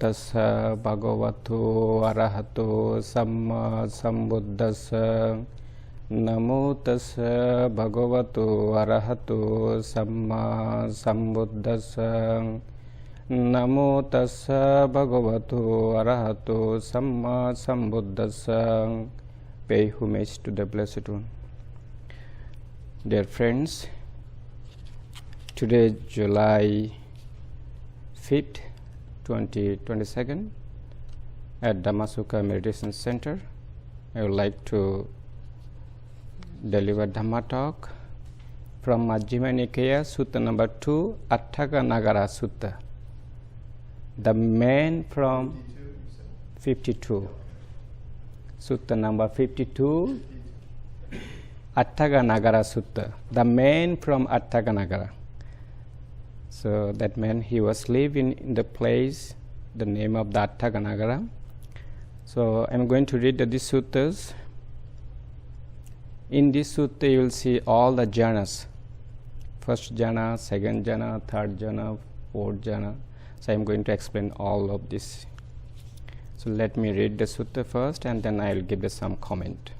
tassa bhagavato arahato samma sambuddhassa. Namo tassa bhagavato arahato samma sambuddhassa. Namo tassa bhagavato arahato samma sambuddhassa. Pay homage to the Blessed One. Dear friends, today July 5th, 2022 at Dhammasuka Meditation Center, I would like to deliver Dhamma talk from Majjhima Nikaya, Sutta number 2, Atthakanagara Sutta. The man from 52. Sutta number 52, Atthakanagara Sutta. The man from Atthakanagara. So that man, he was living in the place, the name of the Atthakanagara. So I am going to read these suttas. In this sutta you will see all the jhanas. First jhana, second jhana, third jhana, fourth jhana. So I am going to explain all of this. So let me read the sutta first and then I will give some comment.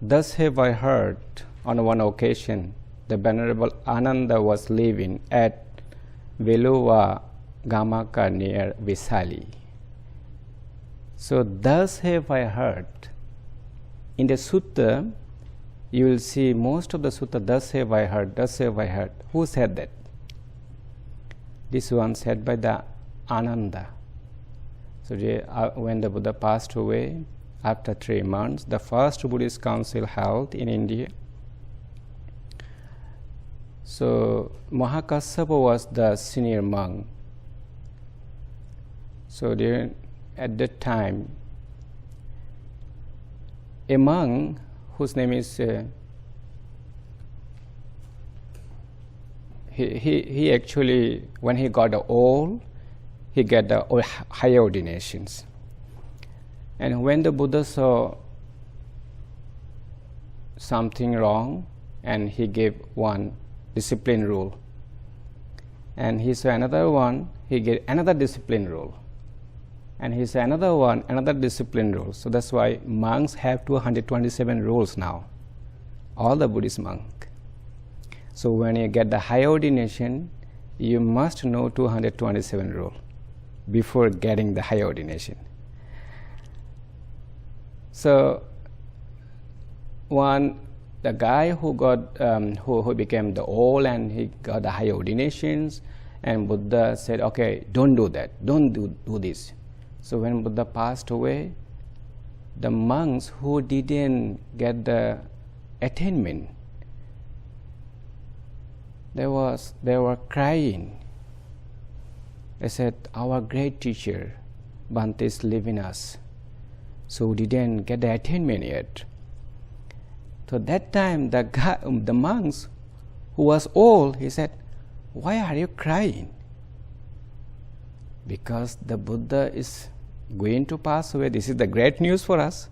Thus have I heard on one occasion the Venerable Ananda was living at Veluva Gamaka near Visali. So thus have I heard. In the sutta, you will see most of the sutta, thus have I heard, thus have I heard. Who said that? This one said by the Ananda. So when the Buddha passed away, after 3 months, the first Buddhist council held in India. So Mahakassapa was the senior monk. So at that time, a monk whose name is he actually, when he got old, he got the higher ordinations. And when the Buddha saw something wrong, and he gave one discipline rule, and he saw another one, he gave another discipline rule, and he saw another one, another discipline rule. So that's why monks have 227 rules now, all the Buddhist monks. So when you get the higher ordination, you must know 227 rules before getting the higher ordination. So the guy who got who became the old and he got the higher ordinations, and Buddha said, okay, don't do that, don't do this. So when Buddha passed away, the monks who didn't get the attainment, they were crying. They said, our great teacher Bhante is leaving us, so we didn't get the attainment yet. So that time the monks who was old, he said, why are you crying? Because the Buddha is going to pass away. This is the great news for us.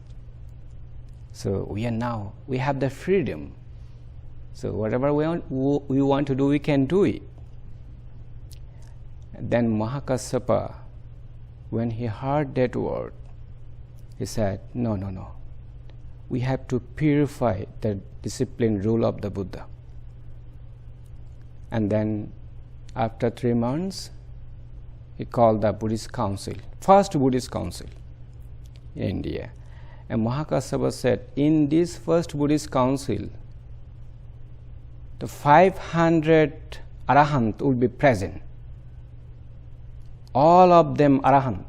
So we have the freedom. So whatever we want to do, we can do it. Then Mahakassapa, when he heard that word, he said, no. We have to purify the discipline rule of the Buddha. And then after 3 months, he called the Buddhist council, first Buddhist council in India. And Mahakassapa said, in this first Buddhist council, the 500 Arahant will be present. All of them Arahant.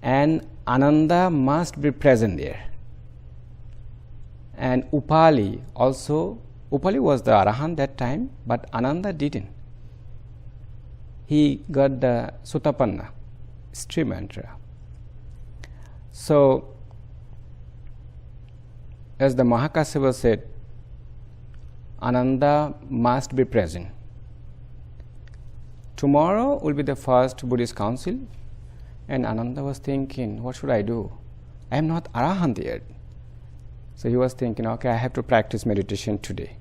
And Ananda must be present there. And Upali also, Upali was the Arahant that time, but Ananda didn't. He got the Sotapanna, stream mantra. So, as the Mahakassapa said, Ananda must be present. Tomorrow will be the first Buddhist council, and Ananda was thinking, what should I do? I am not Arahant yet. So he was thinking, okay, I have to practice meditation today.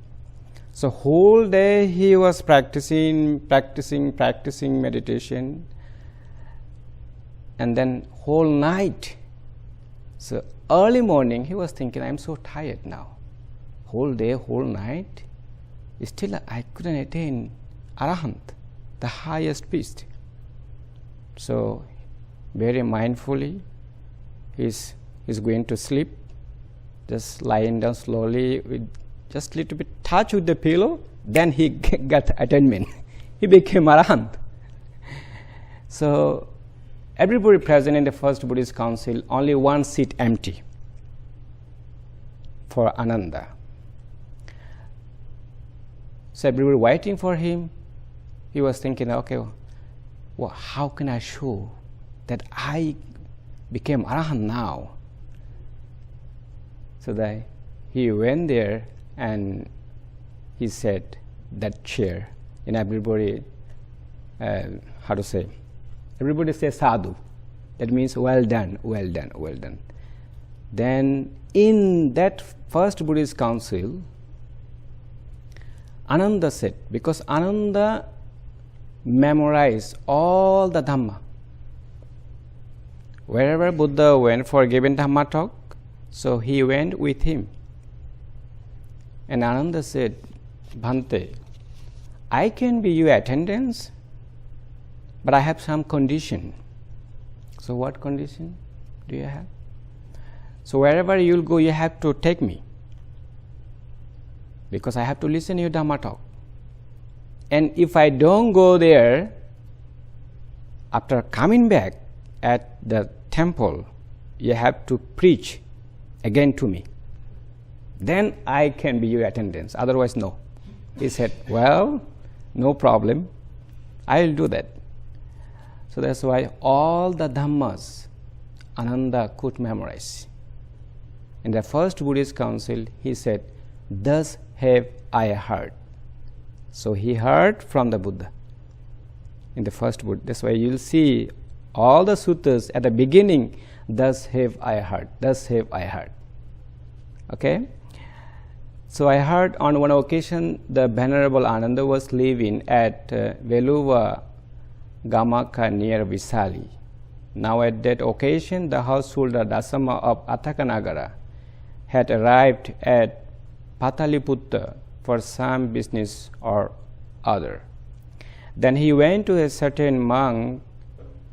So whole day he was practicing meditation, and then whole night. So early morning he was thinking, I'm so tired now. Whole day, whole night, still I couldn't attain Arahant, the highest peace. So very mindfully he's going to sleep, just lying down slowly with just little bit touch with the pillow, then he got attainment. He became Arahant. So everybody present in the first Buddhist council, only one seat empty for Ananda. So everybody waiting for him. He was thinking, okay, well, how can I show that I became Arahant now? So that he went there and he said that chair, and everybody, everybody says sadhu. That means well done, well done, well done. Then in that first Buddhist council, Ananda said, because Ananda memorized all the Dhamma. Wherever Buddha went for giving Dhamma talk, so he went with him. And Ananda said, Bhante, I can be your attendance, but I have some condition. So what condition do you have? So wherever you'll go, you have to take me, because I have to listen to your Dhamma talk. And if I don't go there, after coming back at the temple, you have to preach again to me. Then I can be your attendance, otherwise no. He said, well, no problem, I will do that. So that's why all the Dhammas Ananda could memorize. In the first Buddhist council, he said, thus have I heard. So he heard from the Buddha in the first Buddha. That's why you'll see all the suttas at the beginning, thus have I heard, thus have I heard. Okay? So I heard on one occasion the Venerable Ananda was living at Veluva Gamaka near Visali. Now at that occasion, the householder Dasama of Atthakanagara had arrived at Pataliputta for some business or other. Then he went to a certain monk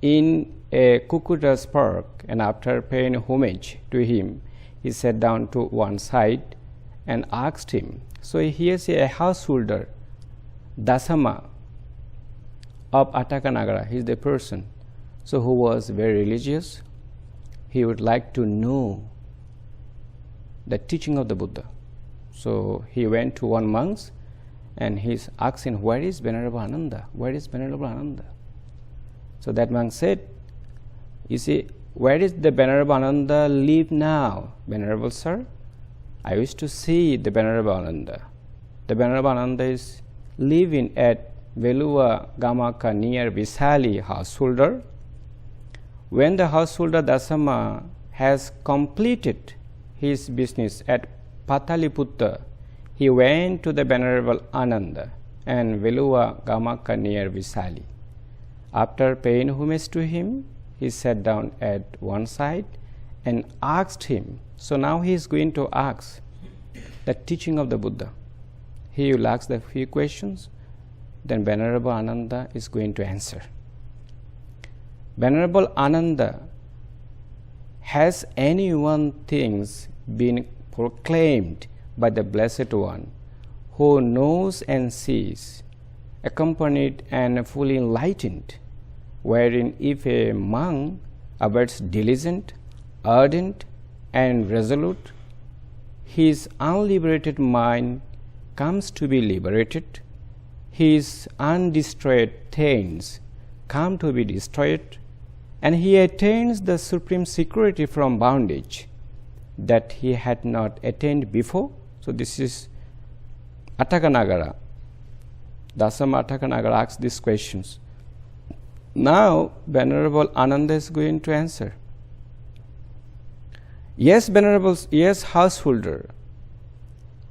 in a Kukuda's park, and after paying homage to him, he sat down to one side and asked him. So he is a householder, Dasama of Atthakanagara. He is the person who was very religious. He would like to know the teaching of the Buddha. So he went to one monk and he's asking, where is Venerable Ananda? Where is Venerable Ananda? So that monk said, you see, where is the Venerable Ananda live now? Venerable sir, I wish to see the Venerable Ananda. The Venerable Ananda is living at Veluva Gamaka near Visali householder. When the householder Dasama has completed his business at Pataliputta, he went to the Venerable Ananda and Veluva Gamaka near Visali. After paying homage to him, he sat down at one side and asked him. So now he is going to ask the teaching of the Buddha. He will ask the few questions, then Venerable Ananda is going to answer. Venerable Ananda, has any one things been proclaimed by the Blessed One, who knows and sees, accompanied and fully enlightened, wherein if a monk abides diligent, ardent, and resolute, his unliberated mind comes to be liberated, his undestroyed things come to be destroyed, and he attains the supreme security from bondage that he had not attained before. So this is Atthakanagara. Dasama Atthakanagara asks these questions. Now Venerable Ananda is going to answer. Yes, Venerable, yes, householder,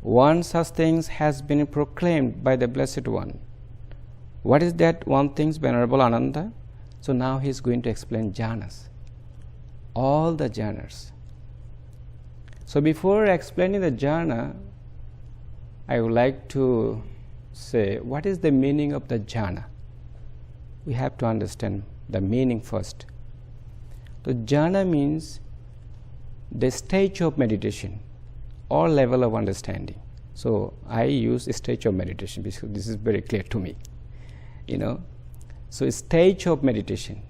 one such thing has been proclaimed by the Blessed One. What is that one thing, Venerable Ananda? So now he is going to explain jhanas, all the jhanas. So before explaining the jhana, I would like to say, what is the meaning of the jhana? We have to understand the meaning first. So jhana means the stage of meditation or level of understanding. So I use stage of meditation because this is very clear to me. So stage of meditation.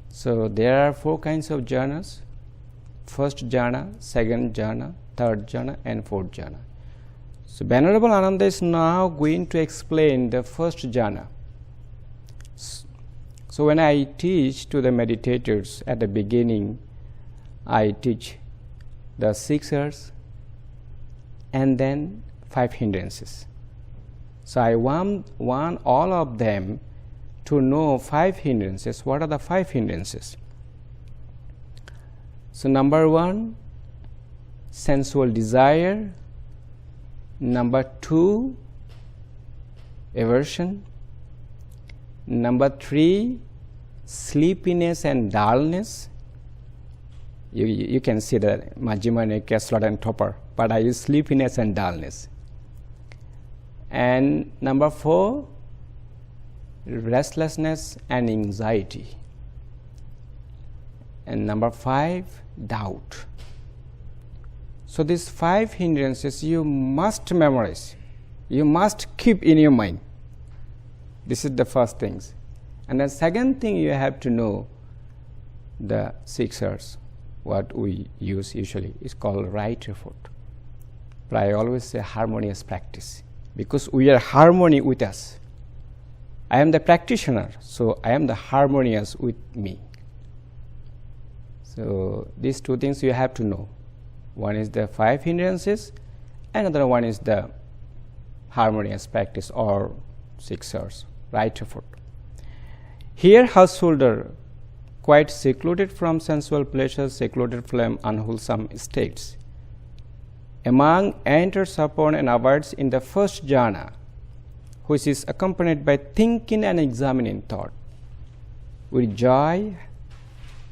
So there are 4 kinds of jhanas: first jhana, second jhana, third jhana, and fourth jhana. So Venerable Ananda is now going to explain the first jhana. So when I teach to the meditators at the beginning, I teach the 6 R's and then 5 hindrances. So I want all of them to know 5 hindrances. What are the 5 hindrances? So number 1, sensual desire. Number 2, aversion. Number 3, sleepiness and dullness. You can see the Majjhima Nikaya Slotta and Topper, but I use sleepiness and dullness. And number 4, restlessness and anxiety. And number 5, doubt. So these 5 hindrances you must memorize. You must keep in your mind. This is the first things. And the second thing, you have to know the 6 R's. What we use usually is called right effort. But I always say harmonious practice, because we are harmony with us. I am the practitioner, so I am the harmonious with me. So these 2 things you have to know. One is the 5 hindrances, another one is the harmonious practice or 6 R's, right effort. Here householder, quite secluded from sensual pleasures, secluded from unwholesome states. Among enters upon and abides in the first jhana, which is accompanied by thinking and examining thought, with joy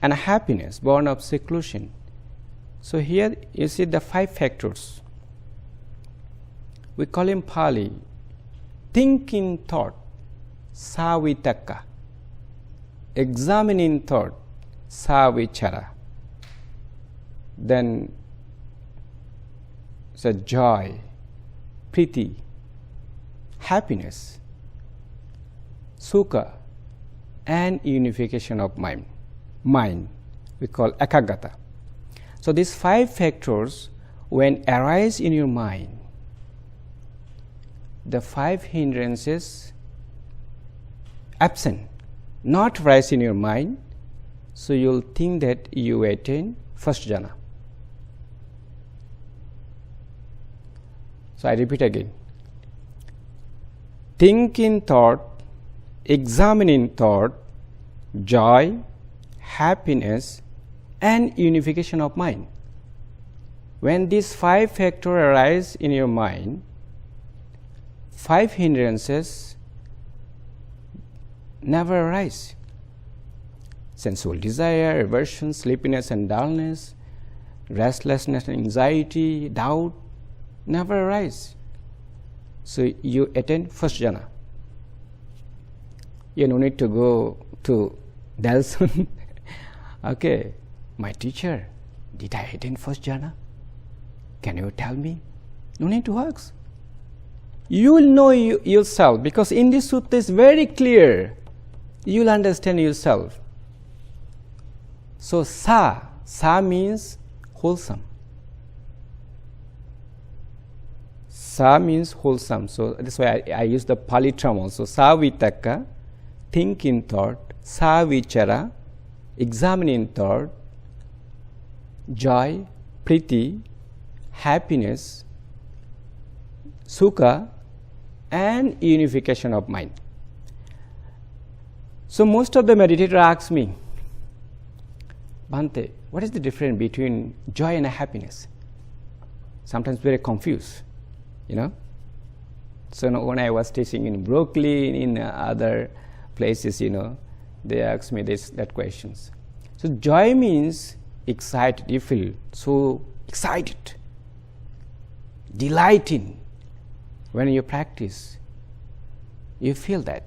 and happiness born of seclusion. So here you see the 5 factors. We call in Pali thinking thought, savitaka, examining thought, savichara. Then joy, priti, happiness, sukha, and unification of mind. We call ekagata. So these 5 factors, when arise in your mind, the 5 hindrances absent, not rise in your mind, so you'll think that you attain first jhana. So I repeat again. Thinking thought, examining thought, joy, happiness, and unification of mind. When these 5 factors arise in your mind, 5 hindrances never arise. Sensual desire, aversion, sleepiness and dullness, restlessness and anxiety, doubt never arise. So you attain first jhana. You don't need to go to Delson. Okay, my teacher, did I attain first jhana? Can you tell me? No need to ask. You will know yourself, because in this sutta is very clear. You will understand yourself. So sa means wholesome. Sa means wholesome. So that's why I use the Pali term also. Savitaka, thinking thought, savichara, examining thought, joy, priti, happiness, sukha, and unification of mind. So most of the meditators ask me, Bhante, what is the difference between joy and happiness? Sometimes very confused, So when I was teaching in Brooklyn, in other places, they ask me that questions. So joy means excited. You feel so excited, delighting when you practice. You feel that.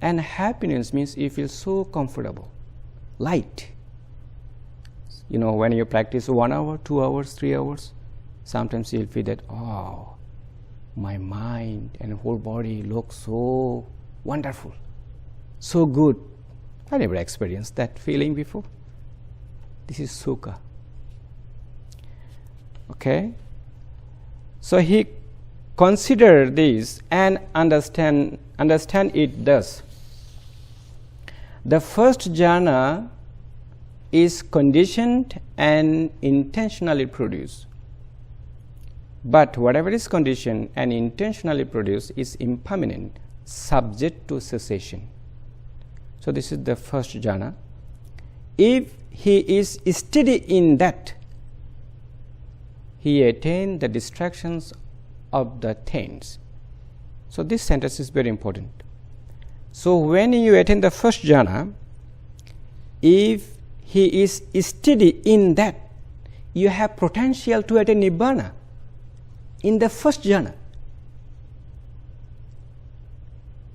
And happiness means you feel so comfortable, light. You know, when you practice 1 hour, 2 hours, 3 hours, sometimes you'll feel that, oh, my mind and whole body looks so wonderful, so good. I never experienced that feeling before. This is sukha. Okay? So he consider this and understand it thus. The first jhana is conditioned and intentionally produced. But whatever is conditioned and intentionally produced is impermanent, subject to cessation. So this is the first jhana. If he is steady in that, he attains the distractions of the things. So this sentence is very important. So when you attain the first jhana, if he is steady in that, you have potential to attain nibbana in the first jhana.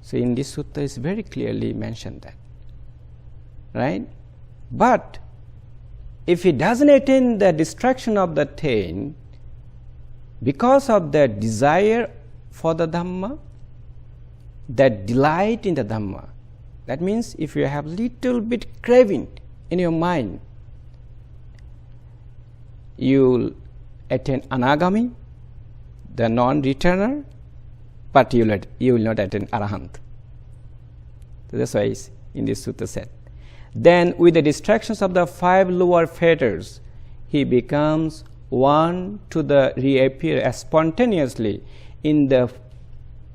So in this sutta is very clearly mentioned that, right? But if he doesn't attain the distraction of the thing because of the desire for the Dhamma, that delight in the Dhamma, that means if you have little bit craving in your mind, you'll attain anagami, the non-returner, but you will not attain arahant. So that's why in this sutta said. Then with the distractions of the 5 lower fetters, he becomes one to the reappear spontaneously in the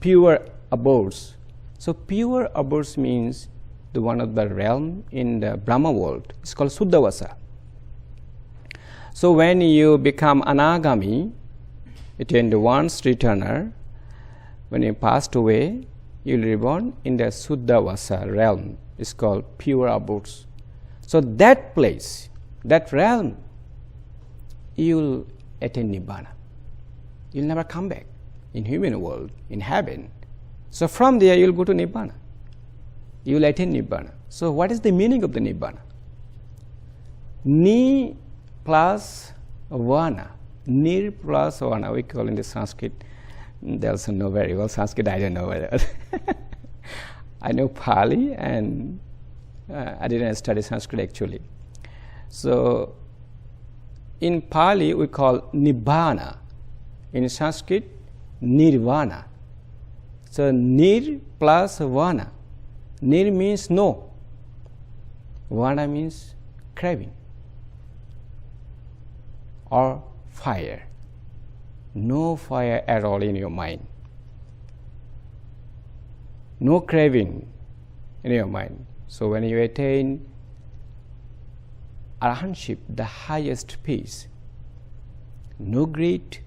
pure abodes. So pure abodes means the one of the realm in the Brahma world. It's called Suddhavasa. So when you become anagami, it is the one's returner. When you passed away, you will reborn in the Suddhavasa realm. It's called pure abodes. So that place, that realm, you will attain Nibbana. You'll never come back in human world, in heaven. So from there you'll go to Nibbana. You will attain Nibbana. So what is the meaning of the Nibbana? Ni plus vana. Nir plus vana, we call in the Sanskrit. They also know very well Sanskrit, I don't know whether. I know Pali and I didn't study Sanskrit actually. So in Pali we call Nibbana. In Sanskrit, Nirvana. So Nir plus Vana. Nir means no. Vana means craving or fire. No fire at all in your mind. No craving in your mind. So when you attain arahantship, the highest peace, no greed,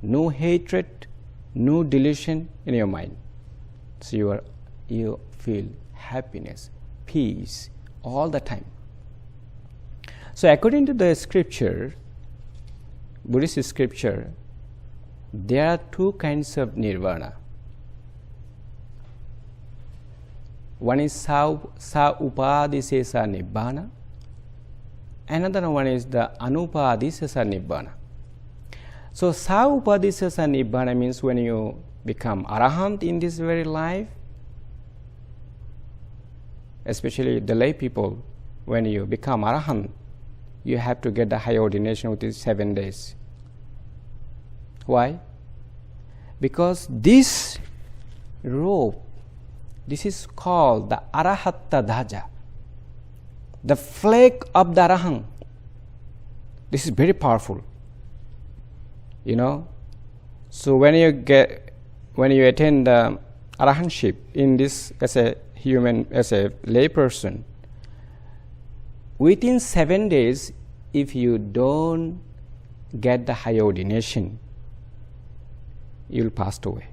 no hatred, no delusion in your mind. So you feel happiness, peace all the time. So according to the scripture, Buddhist scripture, there are 2 kinds of nirvana. One is sa upadisesa nibbana. Another one is the anupadisesa nibbana. So sa upadisesa nibbana means when you become arahant in this very life, especially the lay people, when you become arahant, you have to get the high ordination within 7 days. Why? Because this robe, this is called the arahatta dhaja, the flag of the arahant. This is very powerful, you know. So when you attain the arahantship in this as a human, as a lay person, within 7 days, if you don't get the high ordination, you'll pass away.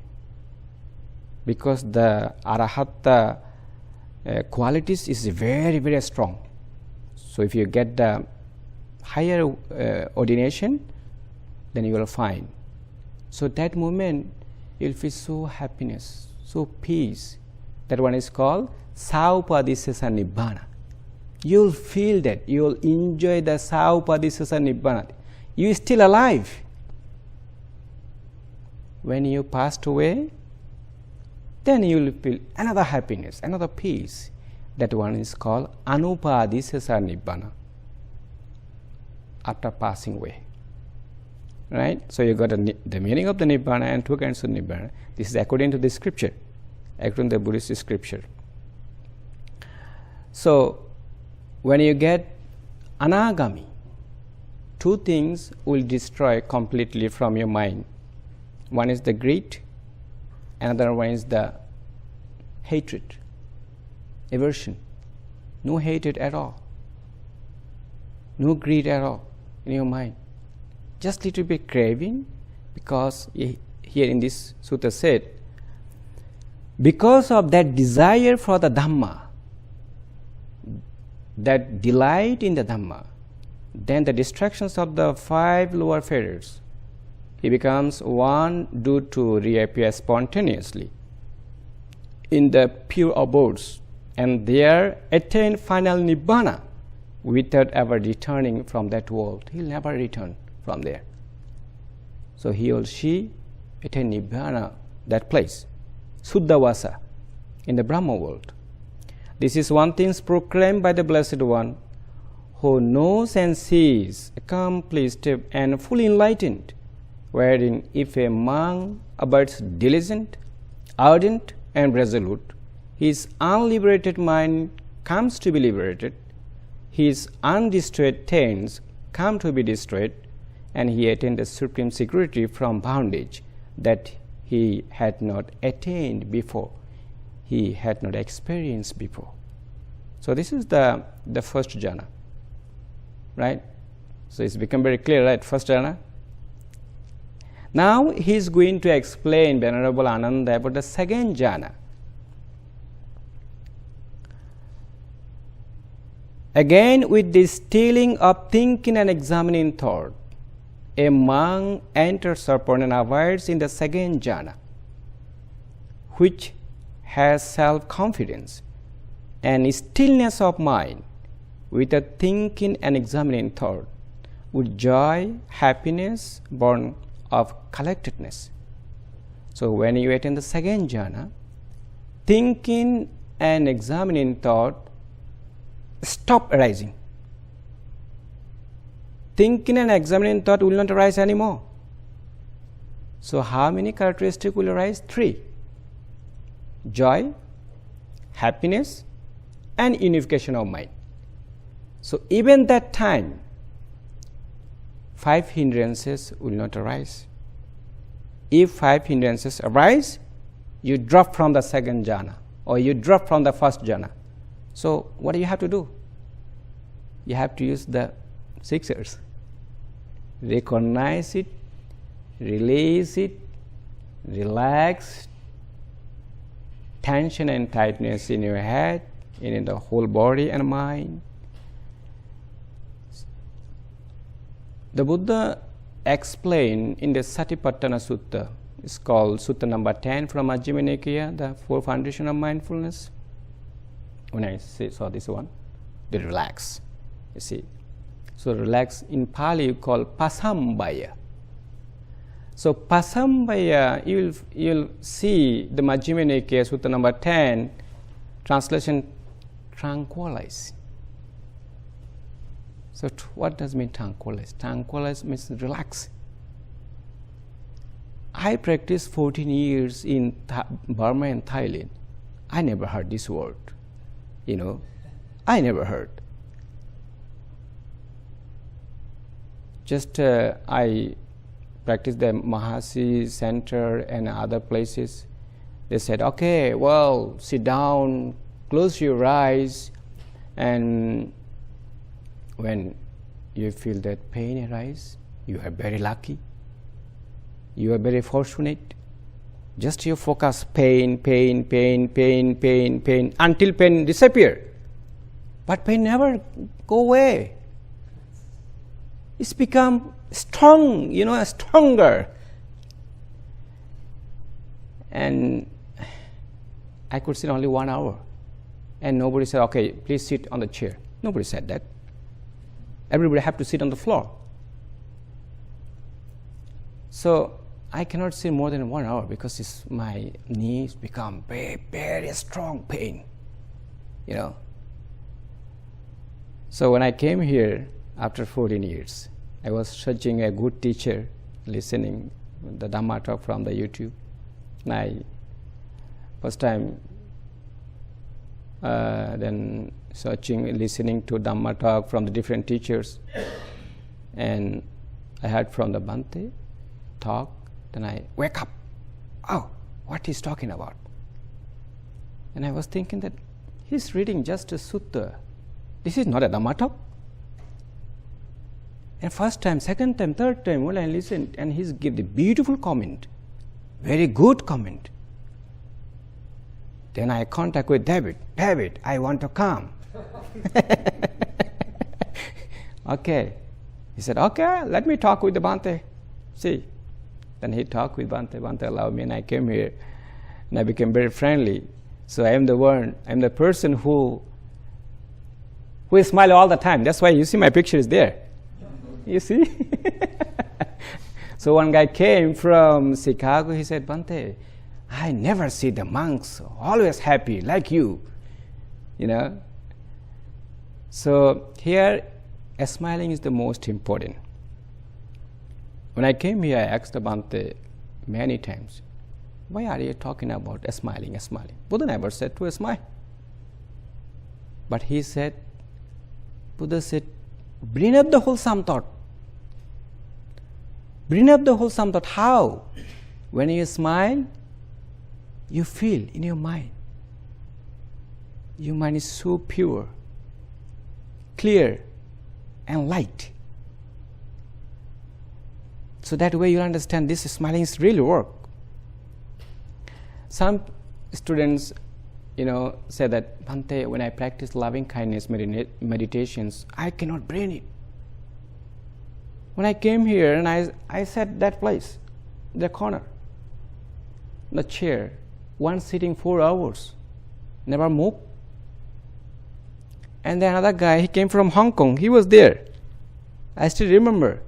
Because the arahatta qualities is very, very strong. So if you get the higher ordination, then you will find. So that moment you will feel so happiness, so peace. That one is called Saupadisesa Nibbana. You will feel that, you will enjoy the Saupadisesa Nibbana. You are still alive. When you passed away, then you will feel another happiness, another peace. That one is called Anupadisesa Nibbana, after passing away. Right? So you got the meaning of the Nibbana and two kinds of Nibbana. This is according to the scripture, according to the Buddhist scripture. So when you get Anagami, two things will destroy completely from your mind. One is the greed, another one is the hatred, aversion. No hatred at all, no greed at all in your mind. Just little bit craving, because here in this sutta said, because of that desire for the Dhamma, that delight in the Dhamma, then the distractions of the five lower fetters, he becomes one due to reappear spontaneously in the pure abodes, and there attain final Nibbana without ever returning from that world. He will never return from there. So he or she attain Nibbana, that place, Suddhavasa, in the Brahma world. This is one thing proclaimed by the Blessed One, who knows and sees, accomplished and fully enlightened, wherein if a monk abides diligent, ardent and resolute, his unliberated mind comes to be liberated, his undestroyed things come to be destroyed, and he attained the supreme security from bondage that he had not attained before, he had not experienced before. So this is the first jhana, right? So it's become very clear, right? First jhana. Now he is going to explain, Venerable Ananda, about the second jhana. Again, with the stilling of thinking and examining thought, a monk enters upon and abides in the second jhana, which has self-confidence and stillness of mind, with a thinking and examining thought, with joy, happiness, born of collectedness. So when you attain the second jhana, thinking and examining thought stop arising. Thinking and examining thought will not arise anymore. So how many characteristics will arise? 3. Joy, happiness, and unification of mind. So even that time, 5 hindrances will not arise. If 5 hindrances arise, you drop from the second jhana, or you drop from the first jhana. So what do you have to do? You have to use the 6 R's. Recognize it, release it, relax, tension and tightness in your head, and in the whole body and mind. The Buddha explained in the Satipatthana Sutta, it's called Sutta number 10 from Majjhima Nikaya, the 4 foundations of mindfulness. When I saw this one, they relax, you see. So relax in Pali you call Pasambaya. So Pasambaya, you'll see the Majjhima Nikaya Sutta number 10, translation tranquilize. So what does mean tranquilize? Tranquilize means relax. I practiced 14 years in Burma and Thailand. I never heard this word. I never heard. Just I practiced the Mahasi Center and other places. They said, okay, well, sit down, close your eyes, and when you feel that pain arise, you are very lucky. You are very fortunate. Just you focus pain, pain, pain, pain, pain, pain, until pain disappear. But pain never go away. It's become strong, stronger. And I could sit only 1 hour. And nobody said, okay, please sit on the chair. Nobody said that. Everybody have to sit on the floor. So I cannot sit more than 1 hour because my knees become very, very strong pain, So when I came here after 14 years, I was searching a good teacher, listening the Dhamma talk from the YouTube. And I first time then searching, listening to Dhamma talk from the different teachers, and I heard from the Bhante talk. Then I wake up. Oh, what he's talking about? And I was thinking that he's reading just a sutta. This is not a Dhamma talk. And first time, second time, third time, when I listened, and he's give the beautiful comment, very good comment. Then I contact with David. David, I want to come. Okay. He said, okay, let me talk with the Bhante. See. Then he talked with Bhante. Bhante allowed me, and I came here, and I became very friendly. So I am the person who smile all the time. That's why you see my picture is there. You see? So one guy came from Chicago. He said, Bhante, I never see the monks always happy like you. So here, smiling is the most important. When I came here, I asked the Bhante many times, why are you talking about smiling? Buddha never said to smile. But he said, Buddha said, bring up the wholesome thought. Bring up the wholesome thought. How? When you smile, you feel in your mind. Your mind is so pure, clear, and light. So that way you understand this smiling is really work. Some students, say that, Bhante, when I practice loving kindness meditations, I cannot bring it. When I came here and I sat that place, the corner, the chair, one sitting 4 hours, never moved. And then another guy, he came from Hong Kong, he was there. I still remember.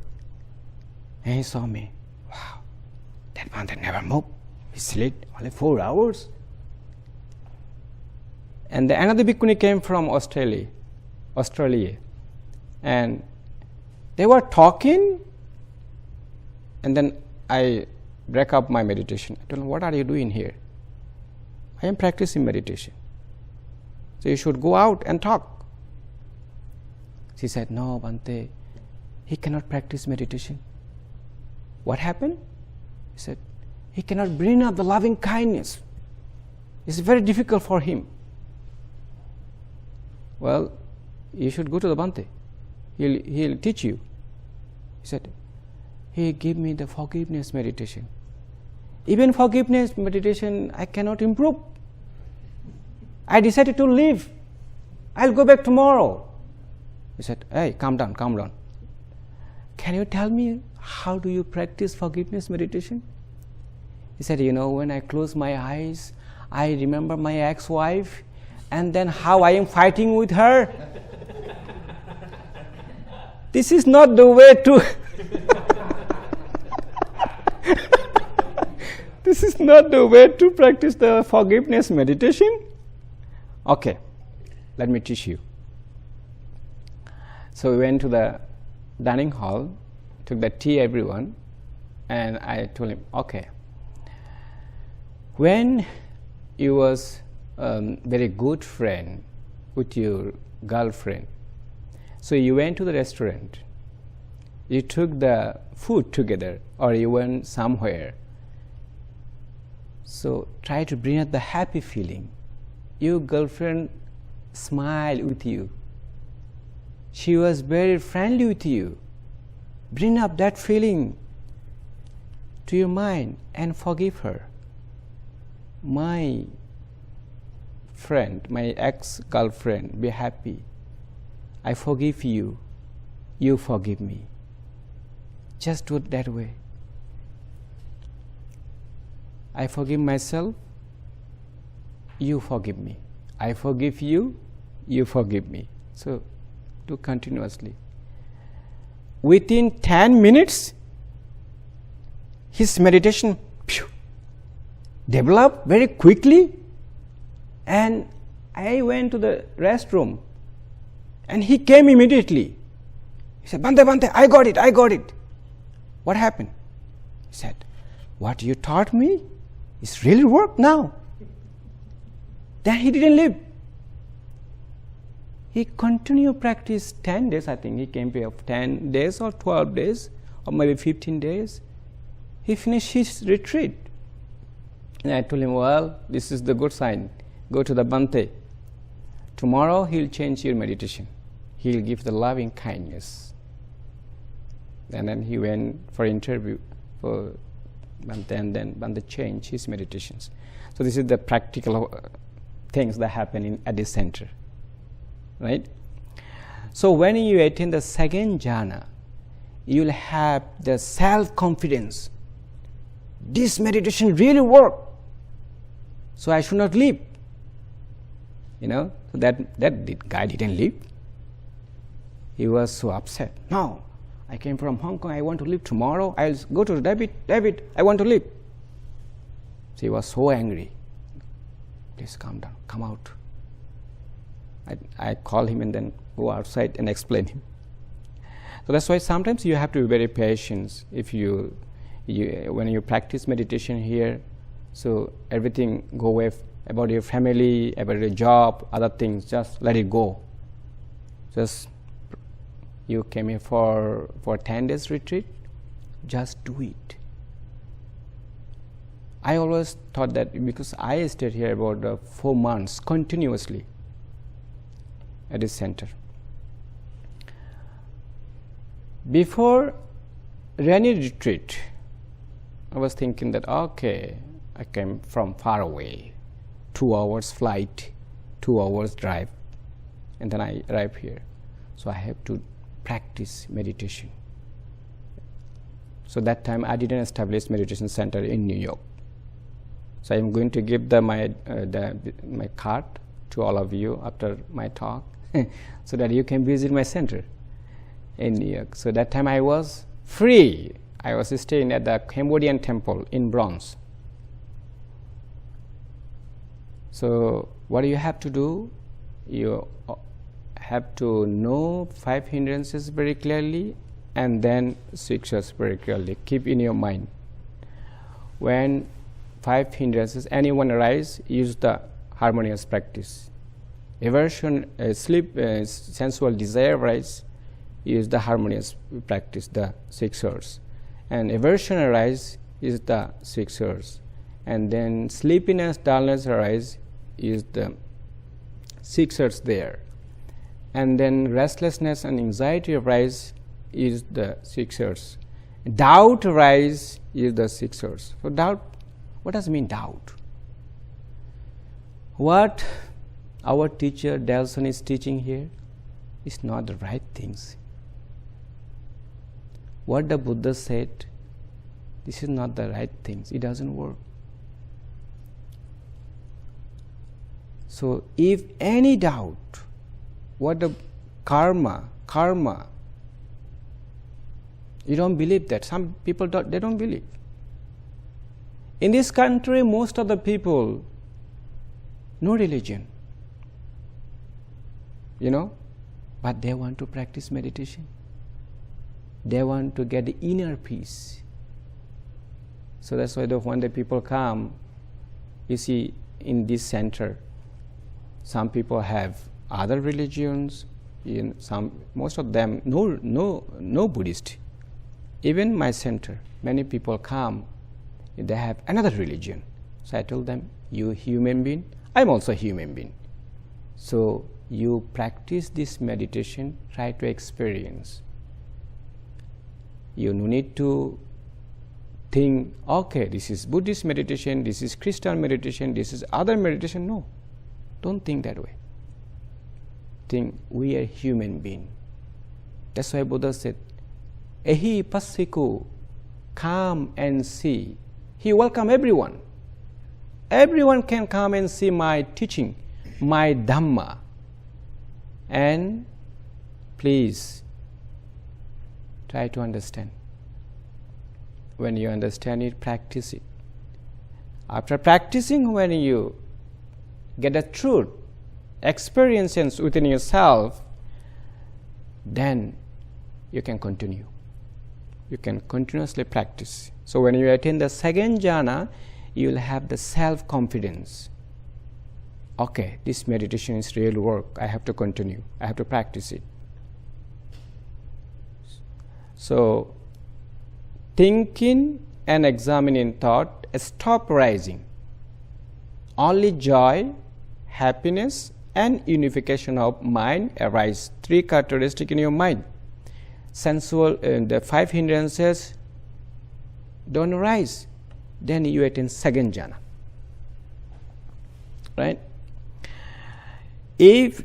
And he saw me. Wow, that Bhante never moved. He slept only 4 hours. And another bhikkhuni came from Australia. And they were talking, and then I break up my meditation. I told him, what are you doing here? I am practicing meditation. So you should go out and talk. She said, no, Bhante, he cannot practice meditation. What happened? He said, he cannot bring up the loving kindness. It's very difficult for him. Well, you should go to the Bhante. He'll teach you. He said, he gave me the forgiveness meditation. Even forgiveness meditation, I cannot improve. I decided to leave. I'll go back tomorrow. He said, hey, calm down. Can you tell me how do you practice forgiveness meditation? He said, when I close my eyes, I remember my ex-wife, and then how I am fighting with her. This is not the way to this is not the way to practice the forgiveness meditation. Okay, let me teach you. So we went to the dining hall, took the tea, everyone, and I told him, okay, when you was very good friend with your girlfriend, so you went to the restaurant, you took the food together, or you went somewhere, so try to bring out the happy feeling. Your girlfriend smiled with you. She was very friendly with you. Bring up that feeling to your mind and forgive her. my friend, my ex-girlfriend, be happy. I forgive you, you forgive me. Just do it that way. I forgive myself, you forgive me. I forgive you, you forgive me. So do continuously. Within 10 minutes, his meditation developed very quickly, and I went to the restroom and he came immediately. He said, Bhante, I got it. What happened? He said, what you taught me is really work now. Then he didn't leave. He continued practice 10 days, I think. He came here 10 days or 12 days or maybe 15 days. He finished his retreat. And I told him, well, this is the good sign. Go to the Bhante. Tomorrow he'll change your meditation. He'll give the loving kindness. And then he went for interview for Bhante, and then Bhante changed his meditations. So this is the practical things that happen at this center. Right? So when you attain the second jhana, you'll have the self-confidence. This meditation really worked, so I should not leave. So that guy didn't leave. He was so upset. No, I came from Hong Kong, I want to leave tomorrow. I'll go to David, I want to leave. So he was so angry. Please calm down, come out. I call him and then go outside and explain him. So that's why sometimes you have to be very patient. If you when you practice meditation here, so everything go away about your family, about your job, other things, just let it go. Just you came here for 10 days retreat, just do it. I always thought that because I stayed here about 4 months continuously at this center. Before Rani retreat, I was thinking that okay, I came from far away, 2 hours flight, 2 hours drive, and then I arrive here. So I have to practice meditation. So that time I didn't establish meditation center in New York. So I am going to give my card to all of you after my talk, so that you can visit my center in New York. So that time I was free. I was staying at the Cambodian temple in Bronx. So what do you have to do? You have to know 5 hindrances very clearly, and then shiksas very clearly. Keep in your mind. When 5 hindrances, anyone arise, use the harmonious practice. Aversion, sensual desire arise, use the harmonious practice, the 6 R's. And aversion arise, is the 6 R's. And then sleepiness, dullness arise, is the 6 R's there. And then restlessness and anxiety arise, is the 6 R's. Doubt arise, is the 6 R's. So doubt, what does it mean, doubt? What our teacher Delson is teaching here is not the right things. What the Buddha said, this is not the right things. It doesn't work. So if any doubt, what the karma, you don't believe that. Some people they don't believe. In this country, most of the people, no religion, but they want to practice meditation. They want to get the inner peace. So that's why when the people come, you see in this center, some people have other religions. Most of them no Buddhist. Even my center, many people come, they have another religion. So I told them, you human being, I'm also a human being. So you practice this meditation, try to experience. You no need to think, okay, this is Buddhist meditation, this is Christian meditation, this is other meditation. No, don't think that way. Think we are human being. That's why Buddha said, Ehi Passiku, come and see. He welcomed everyone. Everyone can come and see my teaching, my Dhamma. And please try to understand. When you understand it, practice it. After practicing, when you get a truth, experiences within yourself, then you can continue. You can continuously practice. So when you attain the second jhana, you will have the self-confidence. Okay, this meditation is real work. I have to continue. I have to practice it. So, thinking and examining thought stop rising. Only joy, happiness, and unification of mind arise. Three characteristics in your mind. Sensual, the five hindrances don't arise. Then you attain second jhana. Right? If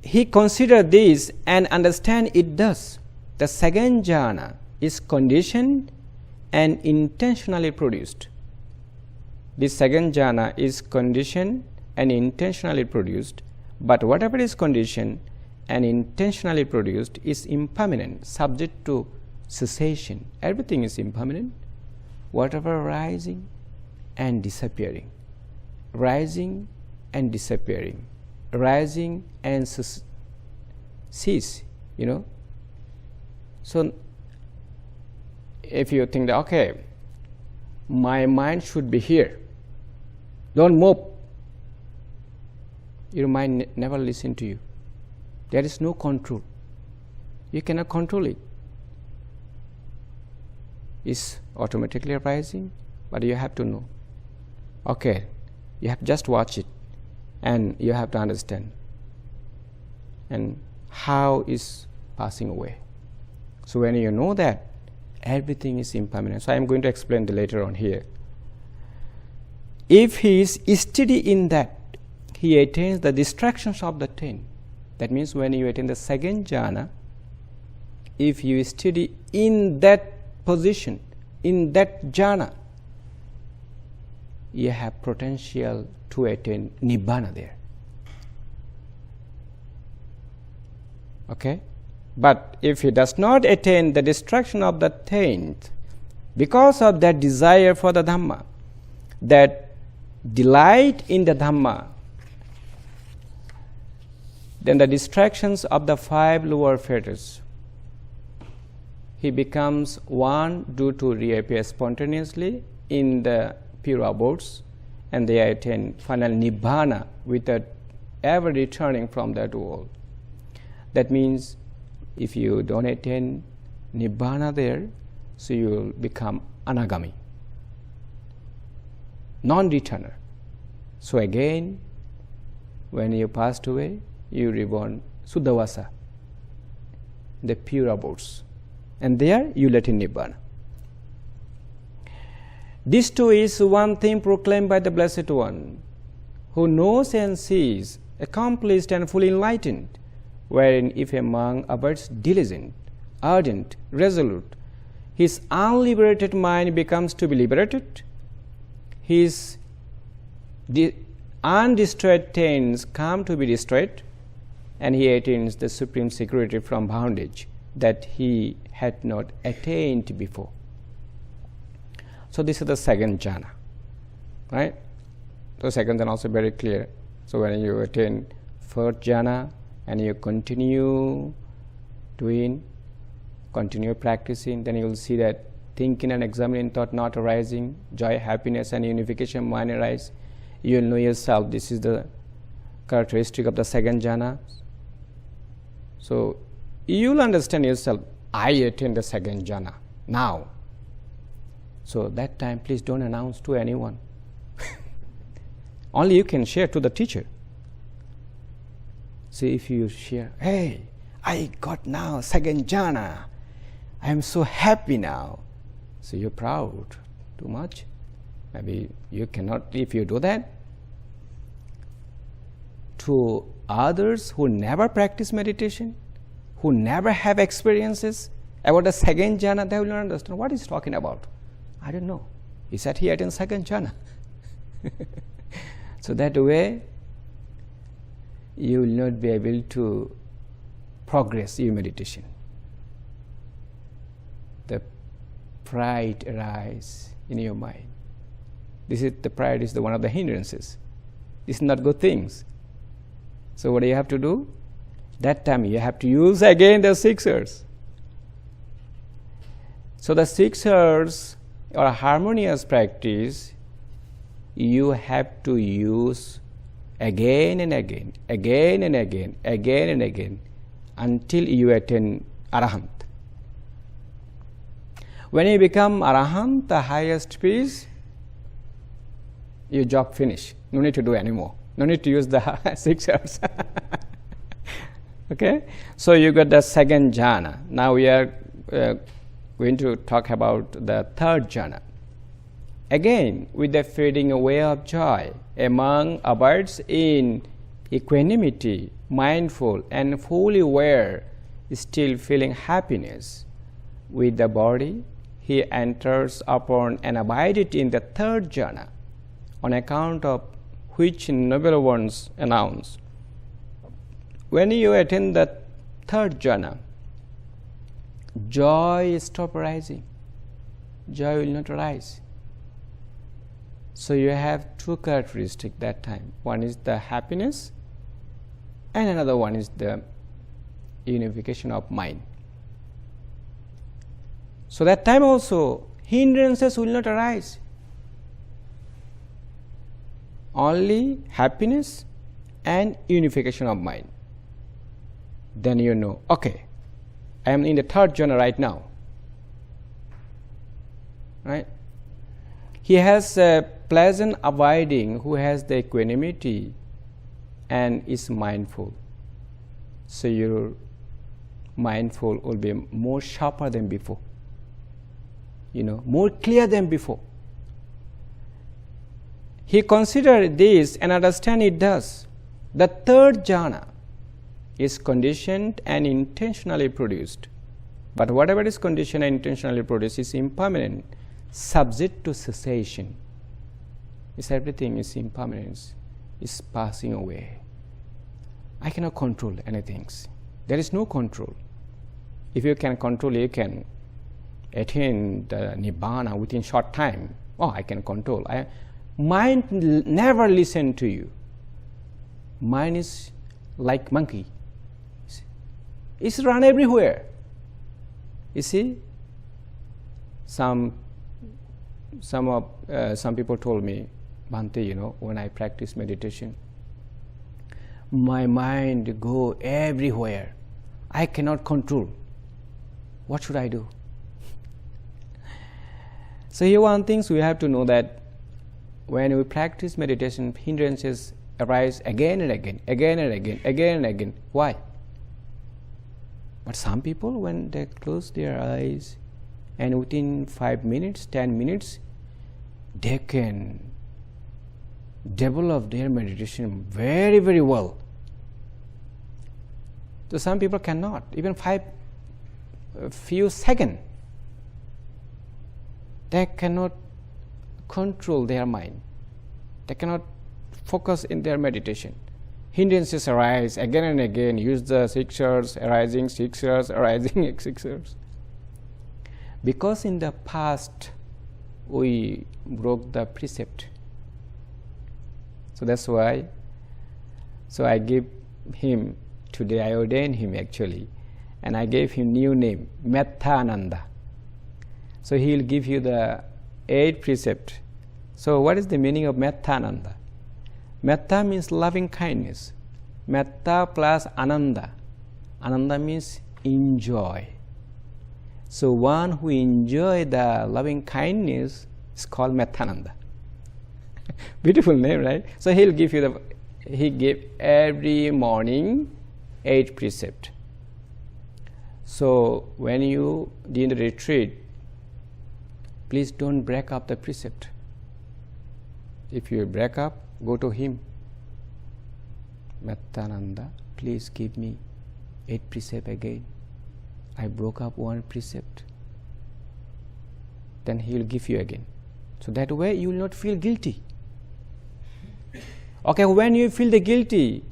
he consider this and understand it thus, the second jhana is conditioned and intentionally produced. This second jhana is conditioned and intentionally produced, but whatever is conditioned and intentionally produced is impermanent, subject to cessation. Everything is impermanent. Whatever rising and disappearing, rising and disappearing, rising and cease, So, if you think that, okay, my mind should be here, don't move, your mind never listen to you. There is no control. You cannot control it. It's automatically arising, but you have to know. Okay, you have just watch it, and you have to understand, and how is passing away. So when you know that, everything is impermanent. So I am going to explain later on here. If he is steady in that, he attains the distractions of the 10. That means when you attain the second jhana, if you steady in that position, in that jhana, you have potential to attain nibbana there. Okay? But if he does not attain the distraction of the 10th, because of that desire for the Dhamma, that delight in the Dhamma, then the distractions of the 5 lower fetters, he becomes one due to reappear spontaneously in the pure abodes, and they attain final nibbana without ever returning from that world. That means if you don't attain nibbana there, so you will become anagami, non-returner. So again, when you passed away, you reborn Suddhavasa, the pure abodes, and there you let in nibbana. This too is one thing proclaimed by the Blessed One, who knows and sees, accomplished and fully enlightened, wherein if a monk abides diligent, ardent, resolute, his unliberated mind becomes to be liberated, his undestroyed taints come to be destroyed, and he attains the supreme security from bondage that he had not attained before. So this is the second jhana, right? So second jhana also very clear. So when you attain first jhana and you continue doing, continue practicing, then you will see that thinking and examining thought not arising, joy, happiness and unification mind arise. You will know yourself, this is the characteristic of the second jhana. So you will understand yourself, I attain the second jhana now. So that time, please don't announce to anyone. Only you can share to the teacher. See, if you share, hey, I got now second jhana, I am so happy now. So you're proud too much. Maybe you cannot, if you do that. To others who never practice meditation, who never have experiences about the second jhana, they will not understand what he's talking about. I don't know. He said he attained second jhana. So that way, you will not be able to progress your meditation. The pride arises in your mind. The pride is one of the hindrances. This is not good things. So what do you have to do? That time you have to use again the 6 R's. So the 6 R's or harmonious practice, you have to use again and again, again and again, again and again, until you attain Arahant. When you become Arahant, the highest peace, your job finished. No need to do anymore. No need to use the 6 R's. Okay? So you got the second jhana. Now we are going to talk about the third jhana. Again, with the fading away of joy, among abides in equanimity, mindful and fully aware, still feeling happiness with the body, he enters upon and abided in the third jhana, on account of which noble ones announce. When you attain the third jhana, joy stops arising. Joy will not arise. So you have 2 characteristics that time. One is the happiness, and another one is the unification of mind. So that time also, hindrances will not arise. Only happiness and unification of mind. Then you know, okay, I am in the third jhana right now. Right? He has a pleasant abiding who has the equanimity and is mindful. So your mindful will be more sharper than before. More clear than before. He considered this and understand it does. The third jhana is conditioned and intentionally produced. But whatever is conditioned and intentionally produced is impermanent, subject to cessation. Everything is impermanent, is passing away. I cannot control anything. There is no control. If you can control, you can attain the nibbana within short time. Oh, I can control. Mind never listen to you. Mind is like monkey. It's run everywhere. You see, some people told me, Bhante, when I practice meditation, my mind go everywhere. I cannot control. What should I do? So here one thing we have to know that when we practice meditation, hindrances arise again and again, again and again, again and again. Why? But some people, when they close their eyes and within 5 minutes, 10 minutes, they can develop their meditation very, very well. So some people cannot, even a few seconds. They cannot control their mind. They cannot focus in their meditation. Hindrances arise again and again. Use the 6 R's, arising 6 R's, arising 6 R's. Because in the past we broke the precept. So that's why. So I give him today. I ordained him actually, and I gave him new name, Atthakanagara. So he will give you the 8 precept. So what is the meaning of Atthakanagara? Metta means loving kindness. Metta plus ananda. Ananda means enjoy. So one who enjoy the loving kindness is called Atthakanagara. Beautiful name, right? So he gave every morning 8 precept. So when you during the retreat, please don't break up the precept. If you break up, go to him. Atthakanagara, please give me 8 precepts again. I broke up 1 precept. Then he will give you again. So that way you will not feel guilty. Okay, when you feel the guilty,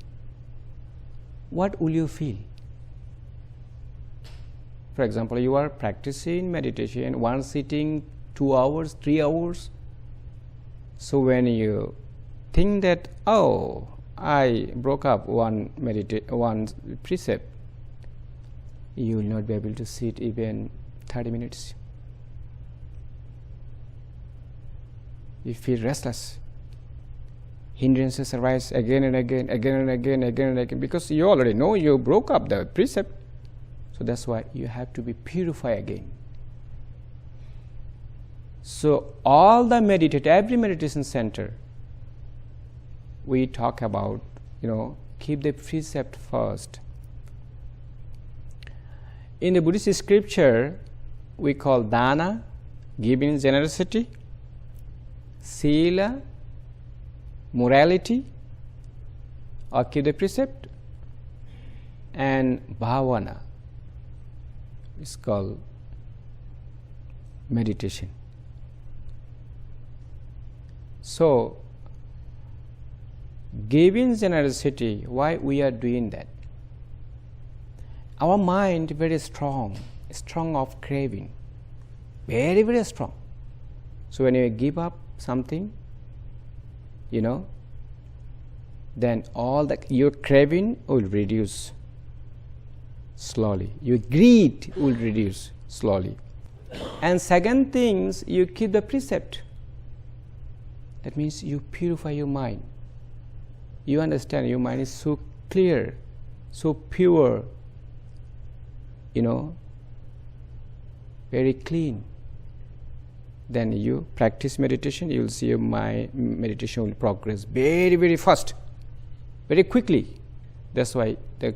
what will you feel? For example, you are practicing meditation, one sitting 2 hours, 3 hours. So when you think that, oh, I broke up one precept, you will not be able to sit even 30 minutes. You feel restless. Hindrances arise again and again, because you already know you broke up the precept. So that's why you have to be purified again. So every meditation center, we talk about, keep the precept first. In the Buddhist scripture, we call dana, giving generosity, sila, morality, or keep the precept, and bhavana is called meditation. So, giving generosity, why we are doing that? Our mind very strong of craving, very, very strong. So when you give up something, then all your craving will reduce slowly. Your greed will reduce slowly. And second things, you keep the precept. That means you purify your mind. You understand your mind is so clear, so pure, very clean. Then you practice meditation, you will see your meditation will progress very, very fast, very quickly. That's why the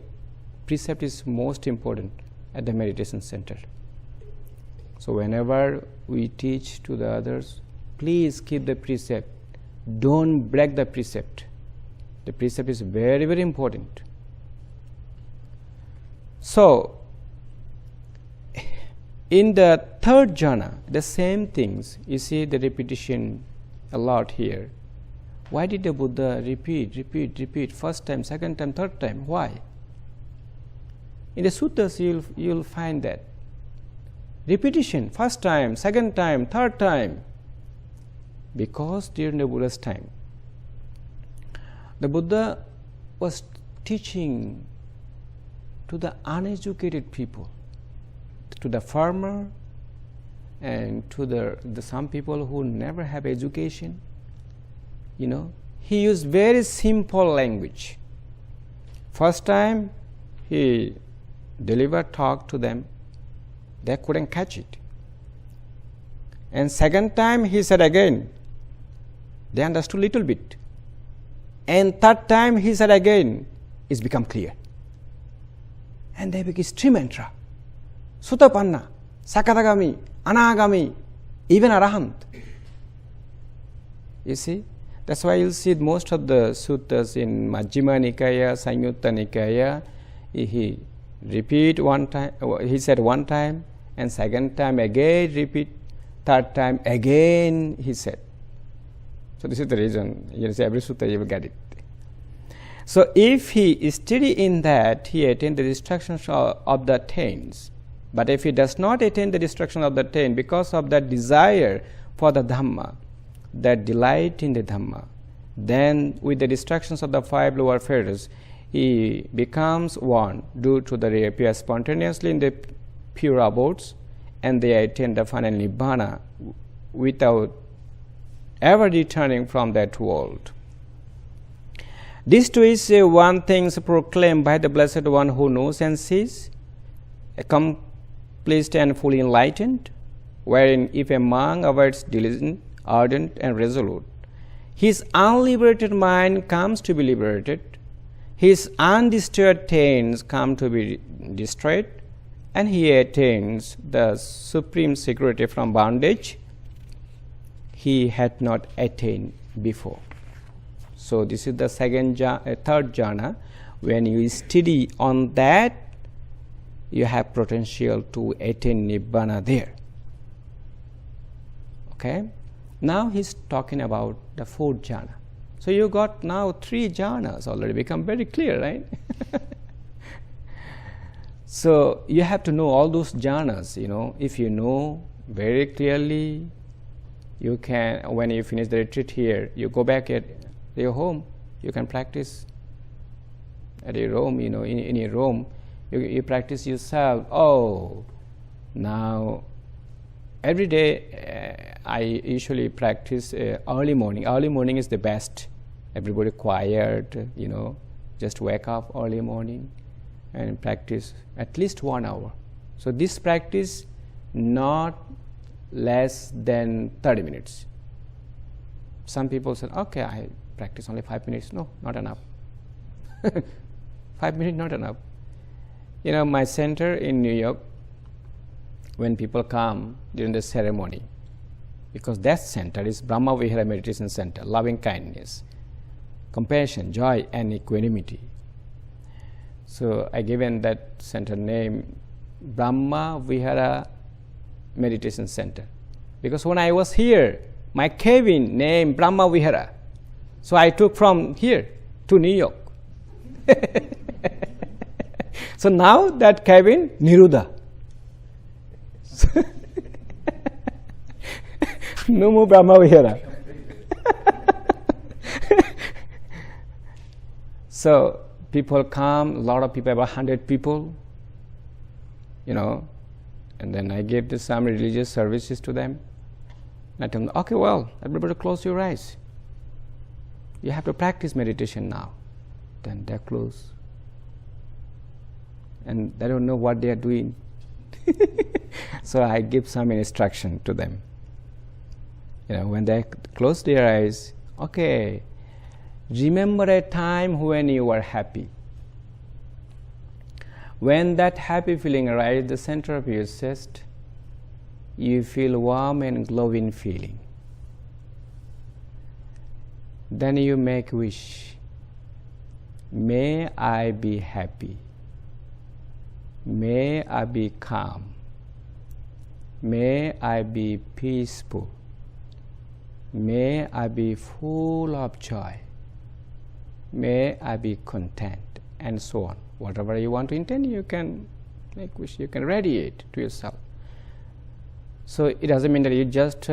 precept is most important at the meditation center. So whenever we teach to the others, please keep the precept. Don't break the precept. The precept is very, very important. So, in the third jhana, the same things, you see the repetition a lot here. Why did the Buddha repeat, first time, second time, third time? Why? In the suttas, you'll find that repetition, first time, second time, third time, because during the Buddha's time, the Buddha was teaching to the uneducated people, to the farmer, and to the some people who never have education. He used very simple language. First time he delivered talk to them, they couldn't catch it. And second time he said again, they understood little bit. And third time he said again, it's become clear. And they became three mantra. Sotapanna, Sakadagami, Anagami, even Arahant. You see? That's why you'll see most of the suttas in Majjhima Nikaya, Samyutta Nikaya, he repeat one time, he said one time, and second time again repeat, third time again he said. So this is the reason, every sutta you will get it. So if he is steady in that, he attains the destruction of the taints. But if he does not attain the destruction of the taint because of that desire for the Dhamma, that delight in the Dhamma, then with the destructions of the 5 lower fetters, he becomes one due to the reappear spontaneously in the pure abodes, and they attain the final Nibbana without ever returning from that world. This too is one thing proclaimed by the Blessed One who knows and sees, accomplished and fully enlightened, wherein if a monk avoids diligent, ardent and resolute, his unliberated mind comes to be liberated, his undisturbed taints come to be destroyed, and he attains the supreme security from bondage he had not attained before. So this is the third jhana. When you study on that, you have potential to attain Nibbana there. Okay? Now he's talking about the fourth jhana. So you got now 3 jhanas already, become very clear, right? So you have to know all those jhanas, if you know very clearly, you can, when you finish the retreat here, you go back at your home, you can practice at your home, in your room, you practice yourself. Oh, now every day I usually practice early morning. Early morning is the best. Everybody quiet, just wake up early morning and practice at least 1 hour. So this practice not less than 30 minutes. Some people say, okay, I practice only 5 minutes. No, not enough. 5 minutes not enough. My center in New York, when people come during the ceremony, because that center is Brahma Vihara Meditation Center, loving kindness, compassion, joy, and equanimity. So I given that center name Brahma Vihara Meditation Center, because when I was here, my cabin named Brahma Vihara. So I took from here to New York. So now that cabin, Niruddha. No more Brahma Vihara. So people come, a lot of people, about 100 people, and then I gave some religious services to them. I told them, okay, well, everybody close your eyes. You have to practice meditation now. Then they're closed. And they don't know what they are doing. So I give some instruction to them. When they close their eyes, okay, remember a time when you were happy. When that happy feeling arises at the center of your chest, you feel warm and glowing feeling. Then you make wish. May I be happy. May I be calm. May I be peaceful. May I be full of joy. May I be content, and so on. Whatever you want to intend, you can make wish, you can radiate to yourself. So it doesn't mean that you just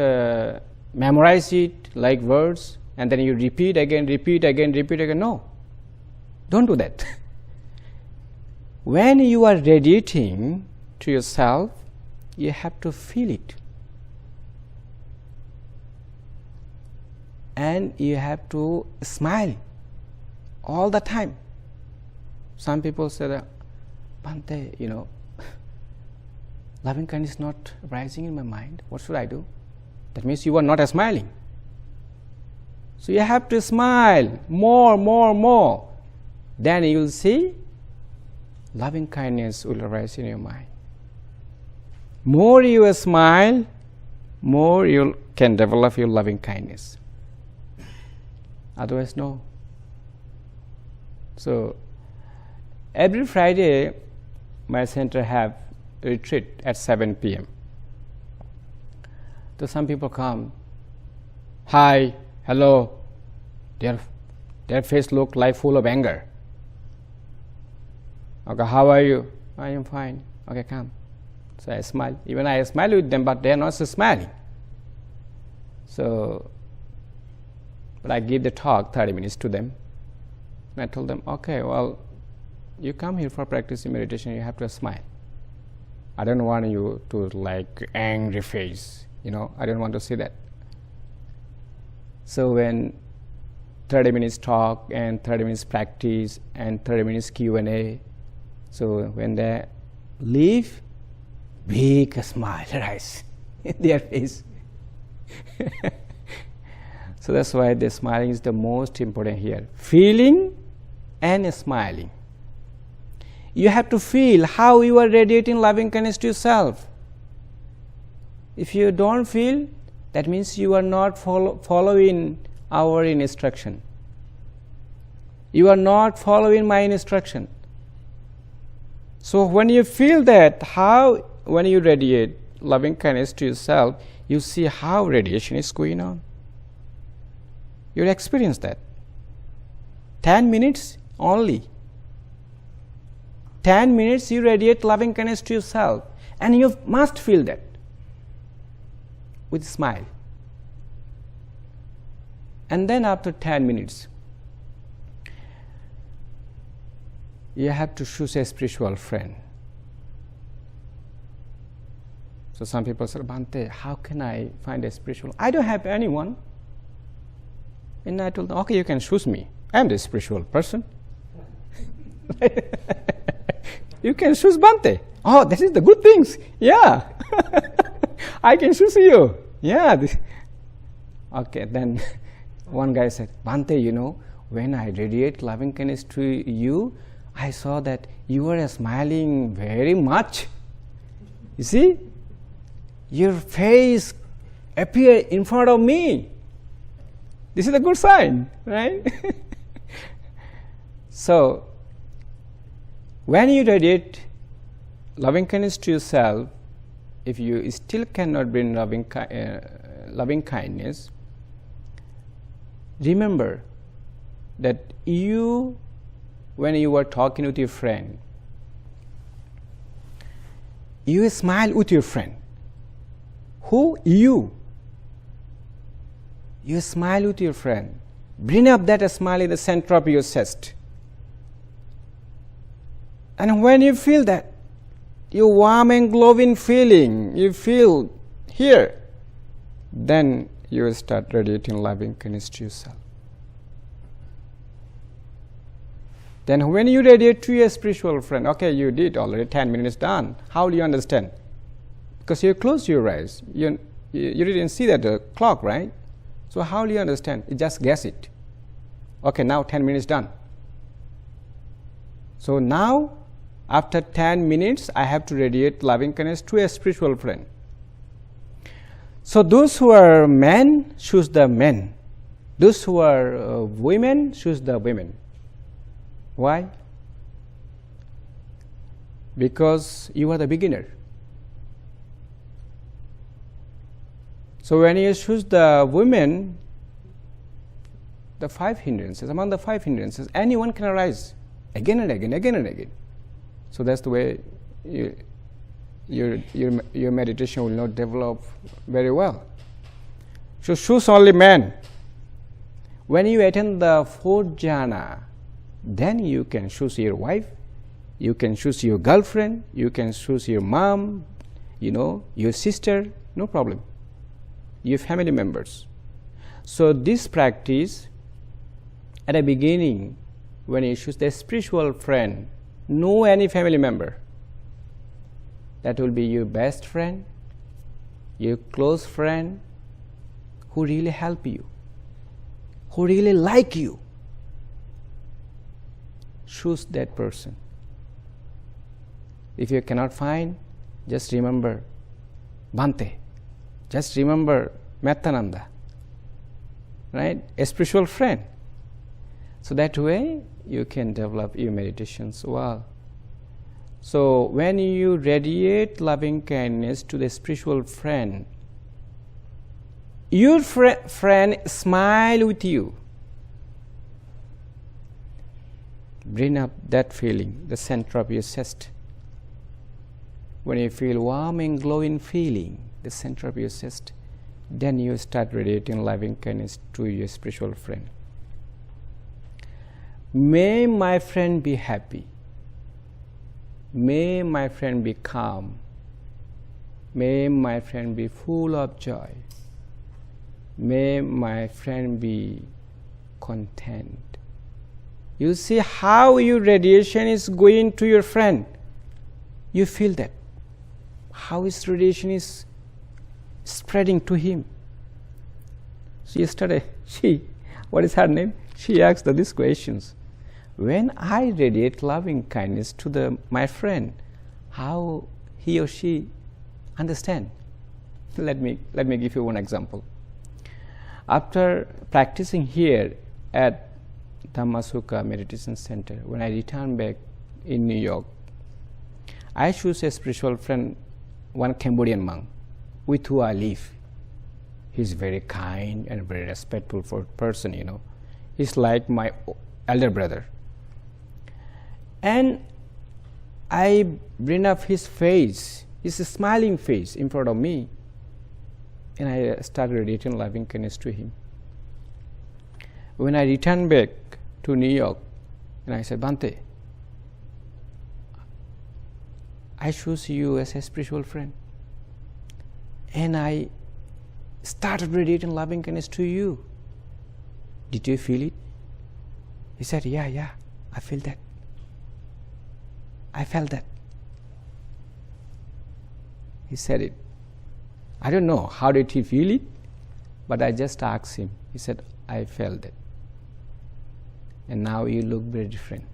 memorize it like words and then you repeat again. No, don't do that. When you are radiating to yourself, you have to feel it. And you have to smile all the time. Some people say that, Bhante, loving kindness is not rising in my mind. What should I do? That means you are not smiling. So you have to smile more. Then you will see loving kindness will arise in your mind. More you smile, more you can develop your loving kindness. Otherwise, no. So every Friday, my center have retreat at 7 p.m. So some people come, hi, hello. Their face look like full of anger. Okay, how are you? I am fine. Okay, come. So I smile. Even I smile with them, but they are not smiling. So, but I give the talk 30 minutes to them. And I told them, okay, well, you come here for practicing meditation, you have to smile. I don't want you to like angry face, I don't want to see that. So when 30 minutes talk and 30 minutes practice and 30 minutes Q&A, so when they leave, big smile arises in their face. So that's why the smiling is the most important here. Feeling and smiling. You have to feel how you are radiating loving kindness to yourself. If you don't feel, that means you are not following our instruction. You are not following my instruction. So when you feel that, when you radiate loving kindness to yourself, you see how radiation is going on. You'll experience that. 10 minutes only. 10 minutes you radiate loving kindness to yourself, and you must feel that with a smile. And then after 10 minutes, you have to choose a spiritual friend. So some people say, Bhante, how can I find a spiritual? I don't have anyone. And I told them, okay, you can choose me. I am the spiritual person. You can choose Bhante. Oh, this is the good things. Yeah. I can choose you. Yeah. Okay, then one guy said, Bhante, when I radiate loving kindness to you, I saw that you were smiling very much. You see? Your face appeared in front of me. This is a good sign, right? So, when you radiate loving kindness to yourself, if you still cannot bring loving kindness, remember that when you are talking with your friend, you smile with your friend. Who? You. You smile with your friend. Bring up that smile in the center of your chest. And when you feel that, your warm and glowing feeling, you feel here, then you will start radiating loving kindness to yourself. Then when you radiate to your spiritual friend, okay, you did already, 10 minutes done. How do you understand? Because you closed your eyes. You didn't see that clock, right? So how do you understand? You just guess it. Okay, now 10 minutes done. So now, after 10 minutes, I have to radiate loving kindness to a spiritual friend. So those who are men, choose the men. Those who are women, choose the women. Why? Because you are the beginner. So when you choose the women, the 5 hindrances, among the 5 hindrances, anyone can arise again and again, again and again. So that's the way your meditation will not develop very well. So choose only men. When you attain the 4th jhana, then you can choose your wife, you can choose your girlfriend, you can choose your mom, your sister, no problem. Your family members. So this practice, at the beginning, when you choose the spiritual friend, no any family member. That will be your best friend, your close friend, who really help you, who really like you. Choose that person. If you cannot find, just remember Bhante. Just remember Mettananda, right? A spiritual friend. So that way you can develop your meditations well. So when you radiate loving kindness to the spiritual friend, your friend smile with you. Bring up that feeling, the center of your chest. When you feel warm and glowing feeling, the center of your chest, then you start radiating loving kindness to your spiritual friend. May my friend be happy. May my friend be calm. May my friend be full of joy. May my friend be content. You see how your radiation is going to your friend. You feel that. How his radiation is spreading to him. So yesterday, what is her name? She asked these questions. When I radiate loving kindness to my friend, how he or she understand? Let me give you one example. After practicing here at Dhammasuka Meditation Center, when I returned back in New York, I chose a spiritual friend, one Cambodian monk, with who I live. He's very kind and very respectful for person, you know. He's like my elder brother. And I bring up his face, his smiling face in front of me, and I started radiating loving kindness to him. When I returned back to New York, and I said, Bhante, I choose you as a spiritual friend, and I started radiating loving kindness to you. Did you feel it? He said, yeah, I feel that. I felt that. He said it. I don't know how did he feel it, but I just asked him. He said, I felt it. And now you look very different.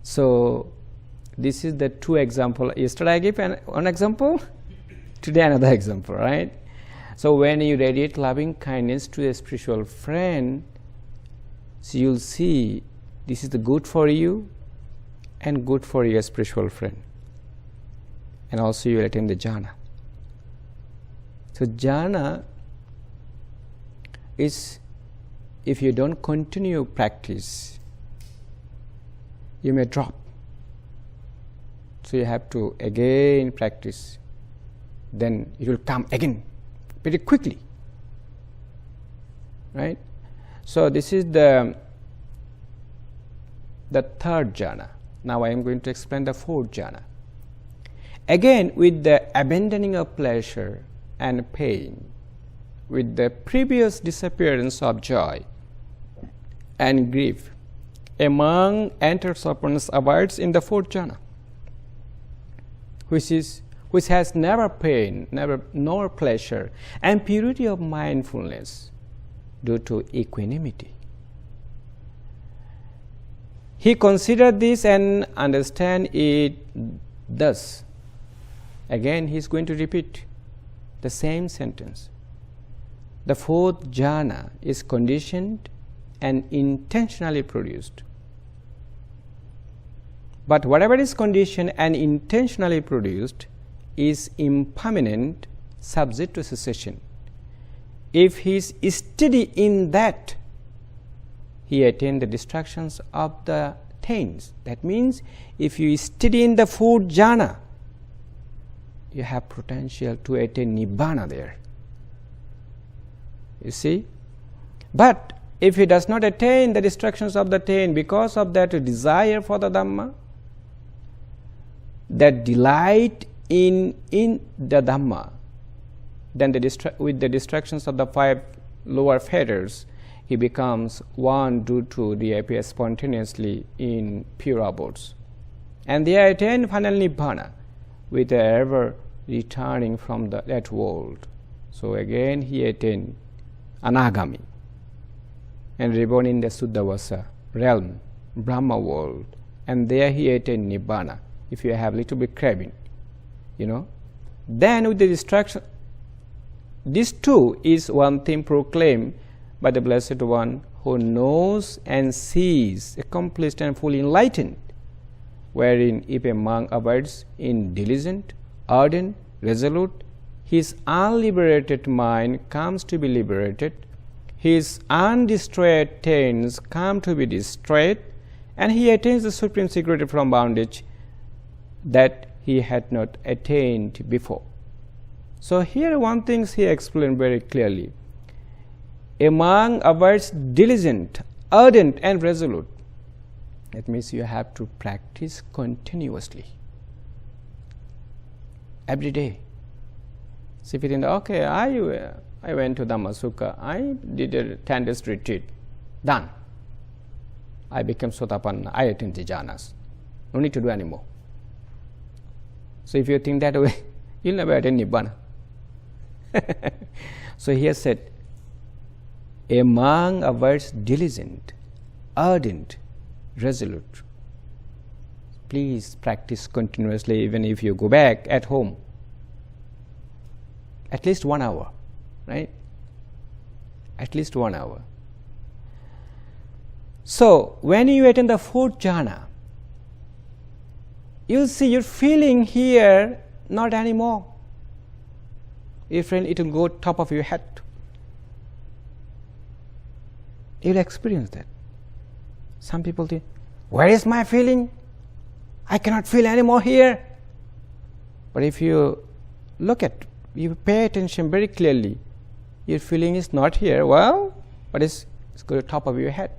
So this is the two example. Yesterday I gave one example, today another example, right? So when you radiate loving kindness to a spiritual friend, so you'll see this is the good for you and good for your spiritual friend. And also you will attain the jhana. So jhana is, if you don't continue practice, you may drop. So you have to again practice. Then it will come again very quickly. Right? So this is the third jhana. Now I am going to explain the fourth jhana. Again, with the abandoning of pleasure and pain, with the previous disappearance of joy and grief, a monk enters upon abides in the fourth jhana, which has never pain, nor pleasure, and purity of mindfulness due to equanimity. He considered this and understand it thus. Again, he is going to repeat the same sentence. The fourth jhana is conditioned and intentionally produced. But whatever is conditioned and intentionally produced is impermanent, subject to cessation. If he is steady in that, he attains the distractions of the taints. That means if you steady in the fourth jhana, you have potential to attain nibbana there. You see? But if he does not attain the distractions of the taint because of that desire for the Dhamma, that delight in the Dhamma, then with the distractions of the five lower fetters, he becomes one due to reappear spontaneously in pure abodes. And they attain final nibbana with ever returning from that world. So again he attained anagami and reborn in the Suddhavasa realm, Brahma world, and there he attained nibbana. If you have little bit craving, you know, then with the distraction, this too is one thing proclaimed by the Blessed One who knows and sees, accomplished and fully enlightened, wherein if a monk abides in diligent, ardent, resolute, his unliberated mind comes to be liberated, his undestroyed taints come to be destroyed, and he attains the supreme security from bondage that he had not attained before. So here one thing he explained very clearly. A monk abides diligent, ardent and resolute. That means you have to practice continuously. Every day. So if you think, okay, I went to Dhammasuka, I did a 10 days retreat, done. I became Sotapanna, I attained the jhanas. No need to do anymore. So if you think that way, you'll never attain Nibbana. So here said, a monk abides diligent, ardent, resolute. Please practice continuously even if you go back at home. at least 1 hour, right? At least 1 hour. So when you attain the fourth jhana, you'll see your feeling here not anymore. Your friend, it will go top of your head. You'll experience that. Some people think, where is my feeling? I cannot feel anymore here. But if you look at, you pay attention very clearly, your feeling is not here, well, but it's going to top of your head.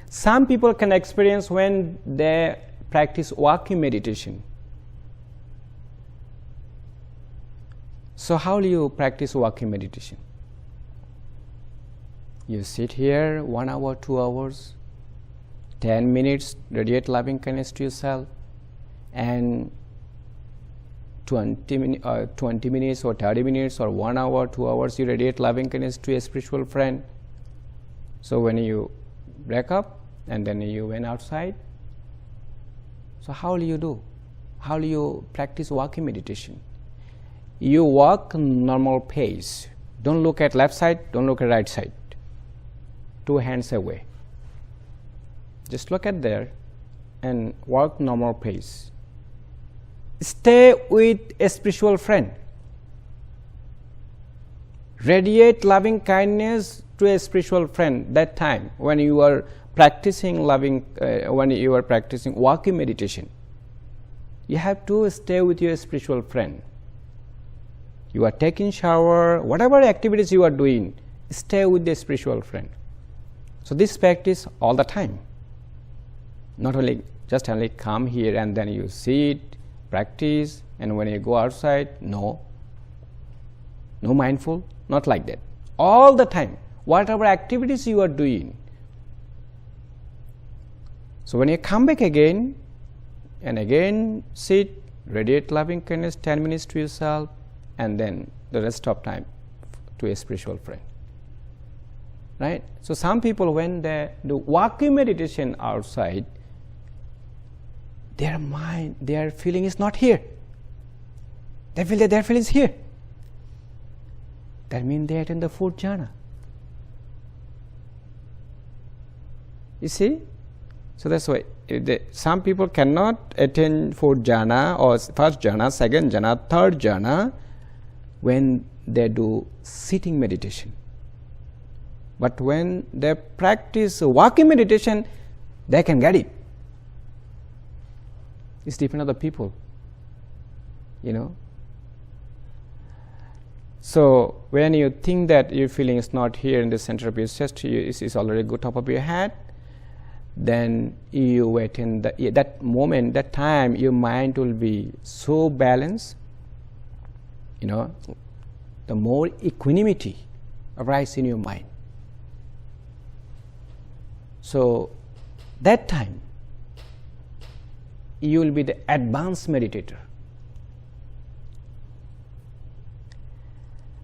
Some people can experience when they practice walking meditation. So how do you practice walking meditation? You sit here 1 hour, 2 hours, 10 minutes, radiate loving kindness to yourself, and 20 minutes or 30 minutes or 1 hour, 2 hours, you radiate loving kindness to a spiritual friend. So when you break up and then you went outside, so how do you do? How do you practice walking meditation? You walk normal pace. Don't look at left side, don't look at right side. 2 hands away. Just look at there and walk normal pace. Stay with a spiritual friend. Radiate loving kindness to a spiritual friend that time when you are practicing walking meditation. You have to stay with your spiritual friend. You are taking shower, whatever activities you are doing, stay with the spiritual friend. So this practice all the time. Not only just only come here and then you sit, practice, and when you go outside, no mindful, not like that. All the time, whatever activities you are doing. So when you come back again and again sit, radiate loving kindness 10 minutes to yourself, and then the rest of time to a spiritual friend. Right? So some people, when they do walking meditation outside, their mind, their feeling is not here. They feel that their feeling is here. That means they attain the fourth jhana. You see? So that's why some people cannot attain fourth jhana or first jhana, second jhana, third jhana when they do sitting meditation. But when they practice walking meditation, they can get it. It's different other people, you know. So when you think that your feeling is not here in the center of your chest, it's already go top of your head, then you wait in that moment, that time, your mind will be so balanced, you know, the more equanimity arises in your mind. So that time, you will be the advanced meditator.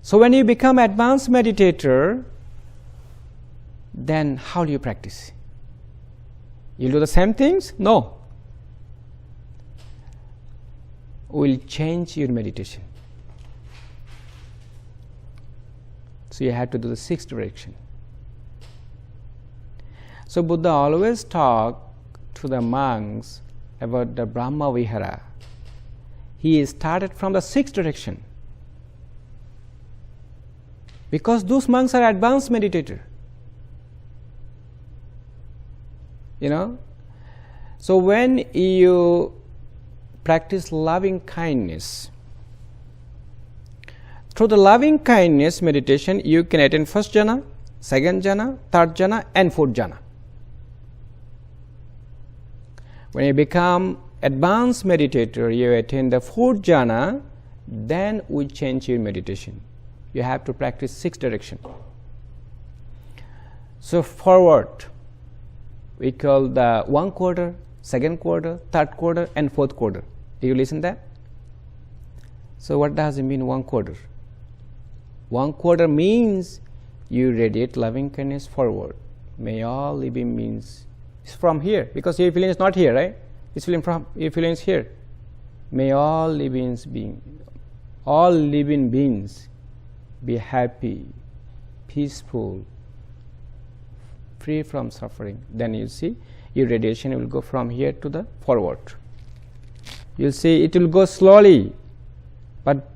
So when you become advanced meditator, then how do you practice? You do the same things? No. Will change your meditation. So you have to do the sixth direction. So Buddha always talked to the monks about the Brahma Vihara. He started from the sixth direction, because those monks are advanced meditator. You know, so when you practice loving kindness, through the loving kindness meditation, you can attain first jhana, second jhana, third jhana, and fourth jhana. When you become advanced meditator, you attain the fourth jhana, then we change your meditation. You have to practice six direction. So forward, we call the 1 quarter, 2nd quarter, 3rd quarter, and 4th quarter. Do you listen that? So what does it mean 1 quarter? 1 quarter means you radiate loving kindness forward. May all living means it's from here, because your feeling is not here, right? It's feeling from your feeling is here. May all livings being, all living beings be happy, peaceful, free from suffering, then you see your radiation will go from here to the forward. You'll see it will go slowly, but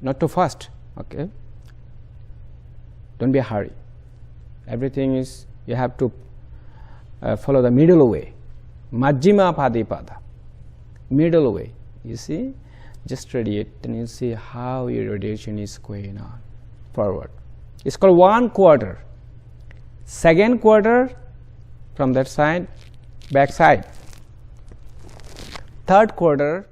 not too fast. Okay, don't be a hurry. Everything is, you have to follow the middle way, majjhima padipada, middle way. You see, just radiate, and you see how your radiation is going on forward. It's called 1 quarter. Second quarter from that side, back side. Third quarter